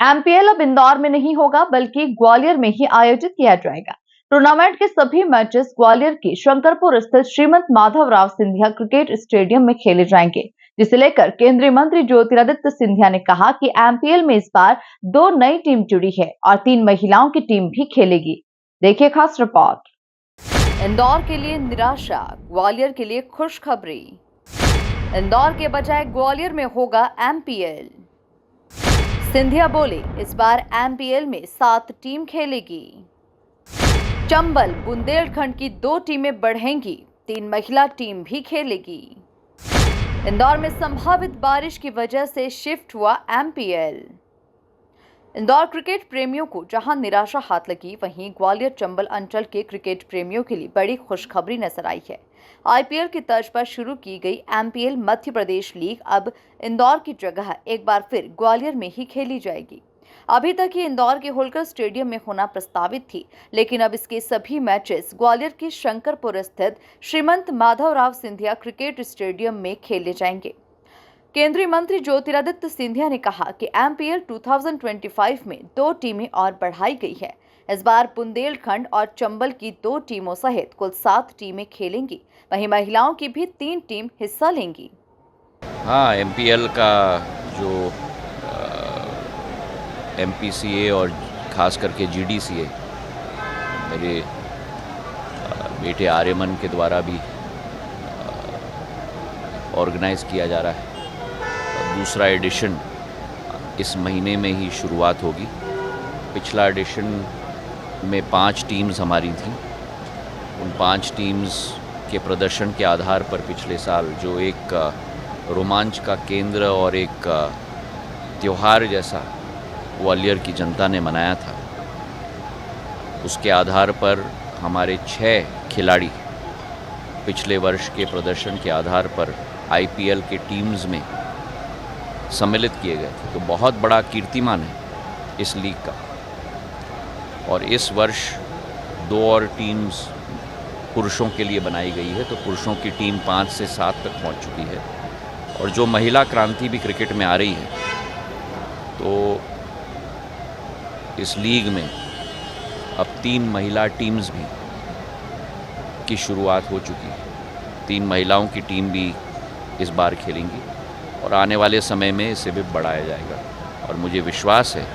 MPL अब इंदौर में नहीं होगा बल्कि ग्वालियर में ही आयोजित किया जाएगा। टूर्नामेंट के सभी मैचेस ग्वालियर के शंकरपुर स्थित श्रीमंत माधवराव सिंधिया क्रिकेट स्टेडियम में खेले जाएंगे, जिसे लेकर केंद्रीय मंत्री ज्योतिरादित्य सिंधिया ने कहा कि एमपीएल में इस बार 2 नई टीम जुड़ी है और 3 महिलाओं की टीम भी खेलेगी। देखिए खास रिपोर्ट। इंदौर के लिए निराशा, ग्वालियर के लिए खुशखबरी। इंदौर के बजाय ग्वालियर में होगा एमपीएल। सिंधिया बोले, इस बार एमपीएल में 7 टीम खेलेगी। चंबल बुंदेलखंड की 2 टीमें बढ़ेंगी, 3 महिला टीम भी खेलेगी। इंदौर में संभावित बारिश की वजह से शिफ्ट हुआ एमपीएल। इंदौर क्रिकेट प्रेमियों को जहां निराशा हाथ लगी, वहीं ग्वालियर चंबल अंचल के क्रिकेट प्रेमियों के लिए बड़ी खुशखबरी नजर आई है। आईपीएल की तर्ज पर शुरू की गई एमपीएल मध्य प्रदेश लीग अब इंदौर की जगह एक बार फिर ग्वालियर में ही खेली जाएगी। अभी तक ये इंदौर के होलकर स्टेडियम में होना प्रस्तावित थी, लेकिन अब इसके सभी मैचेस ग्वालियर के शंकरपुर स्थित श्रीमंत माधवराव सिंधिया क्रिकेट स्टेडियम में खेले जाएंगे। केंद्रीय मंत्री ज्योतिरादित्य सिंधिया ने कहा कि एमपीएल 2025 में 2 टीमें और बढ़ाई गई है। इस बार बुंदेलखंड और चंबल की 2 टीमों सहित कुल 7 टीमें खेलेंगी, वहीं महिलाओं की भी 3 टीम हिस्सा लेंगी। हाँ, एमपीएल का जो एमपीसीए और ख़ास करके जीडीसीए मेरे बेटे आर्यमन के द्वारा भी ऑर्गेनाइज़ किया जा रहा है। दूसरा एडिशन इस महीने में ही शुरुआत होगी। पिछला एडिशन में 5 टीम्स हमारी थीं। उन 5 टीम्स के प्रदर्शन के आधार पर पिछले साल जो एक रोमांच का केंद्र और एक त्यौहार जैसा ग्वालियर की जनता ने मनाया था, उसके आधार पर हमारे 6 खिलाड़ी पिछले वर्ष के प्रदर्शन के आधार पर आईपीएल के टीम्स में सम्मिलित किए गए थे। तो बहुत बड़ा कीर्तिमान है इस लीग का। और इस वर्ष 2 और टीम्स पुरुषों के लिए बनाई गई है, तो पुरुषों की टीम 5 से 7 तक पहुंच चुकी है। और जो महिला क्रांति भी क्रिकेट में आ रही है, तो इस लीग में अब 3 महिला टीम्स भी की शुरुआत हो चुकी है। 3 महिलाओं की टीम भी इस बार खेलेंगी और आने वाले समय में इसे भी बढ़ाया जाएगा। और मुझे विश्वास है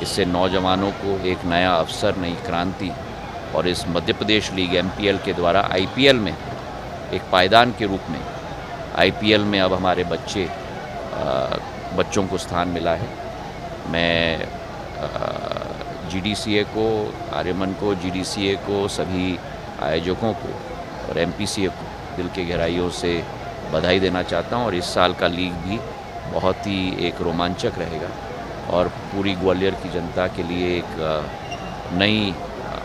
इससे नौजवानों को एक नया अवसर, नई क्रांति, और इस मध्य प्रदेश लीग एमपीएल के द्वारा आईपीएल में एक पायदान के रूप में आईपीएल में अब हमारे बच्चों को स्थान मिला है। मैं जीडीसीए को, आर्यमन को, जीडीसीए को, सभी आयोजकों को और एमपीसीए को दिल के गहराइयों से बधाई देना चाहता हूं। और इस साल का लीग भी बहुत ही एक रोमांचक रहेगा और पूरी ग्वालियर की जनता के लिए एक नई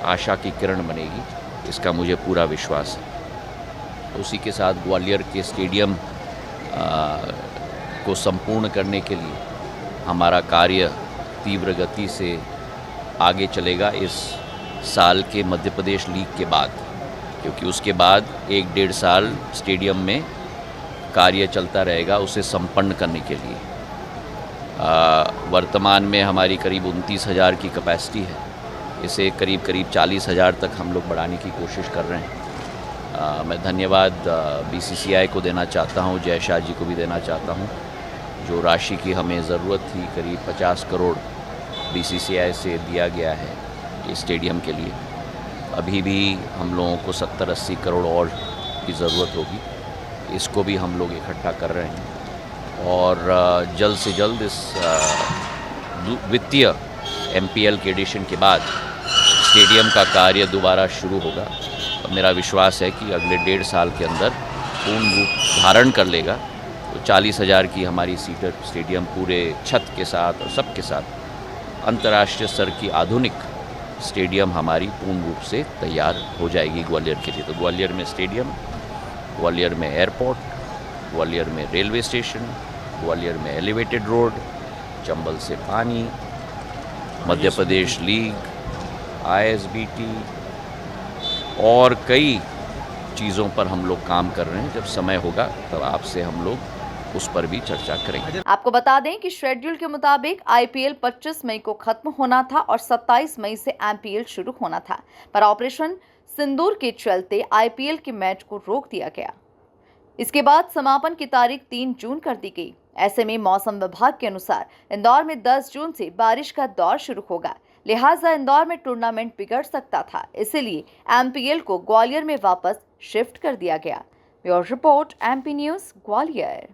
आशा की किरण बनेगी, इसका मुझे पूरा विश्वास है। उसी के साथ ग्वालियर के स्टेडियम को संपूर्ण करने के लिए हमारा कार्य तीव्र गति से आगे चलेगा इस साल के मध्य प्रदेश लीग के बाद, क्योंकि उसके बाद 1-1.5 साल स्टेडियम में कार्य चलता रहेगा उसे संपन्न करने के लिए। वर्तमान में हमारी करीब 29,000 की कैपेसिटी है। इसे करीब 40,000 तक हम लोग बढ़ाने की कोशिश कर रहे हैं। मैं धन्यवाद बीसीसीआई को देना चाहता हूं, जय शाह जी को भी देना चाहता हूं। जो राशि की हमें ज़रूरत थी, करीब 50 करोड़ बीसीसीआई से दिया गया है इस स्टेडियम के लिए। अभी भी हम लोगों को 70-80 करोड़ और की ज़रूरत होगी। इसको भी हम लोग इकट्ठा कर रहे हैं और जल्द से जल्द इस वित्तीय एमपीएल के एडिशन के बाद स्टेडियम का कार्य दोबारा शुरू होगा। और मेरा विश्वास है कि अगले 1.5 साल के अंदर पूर्ण रूप धारण कर लेगा। तो 40,000 की हमारी सीटर स्टेडियम पूरे छत के साथ और सबके साथ अंतर्राष्ट्रीय स्तर की आधुनिक स्टेडियम हमारी पूर्ण रूप से तैयार हो जाएगी ग्वालियर के लिए। तो ग्वालियर में स्टेडियम, ग्वालियर में एयरपोर्ट, ग्वालियर में रेलवे स्टेशन, ग्वालियर में एलिवेटेड रोड, चंबल से पानी, मध्य प्रदेश लीग, आईएसबीटी और कई चीज़ों पर हम लोग काम कर रहे हैं। जब समय होगा तब आपसे हम लोग उस पर भी चर्चा करेंगे। आपको बता दें कि शेड्यूल के मुताबिक आईपीएल 25 मई को खत्म होना था और 27 मई से एमपीएल शुरू होना था, पर ऑपरेशन सिंदूर के चलते आईपीएल के मैच को रोक दिया गया। इसके बाद समापन की तारीख 3 जून कर दी गई। ऐसे में मौसम विभाग के अनुसार इंदौर में 10 जून से बारिश का दौर शुरू होगा, लिहाजा इंदौर में टूर्नामेंट बिगड़ सकता था, इसलिए एमपीएल को ग्वालियर में वापस शिफ्ट कर दिया गया। Bureau report, MP news, Gwalior.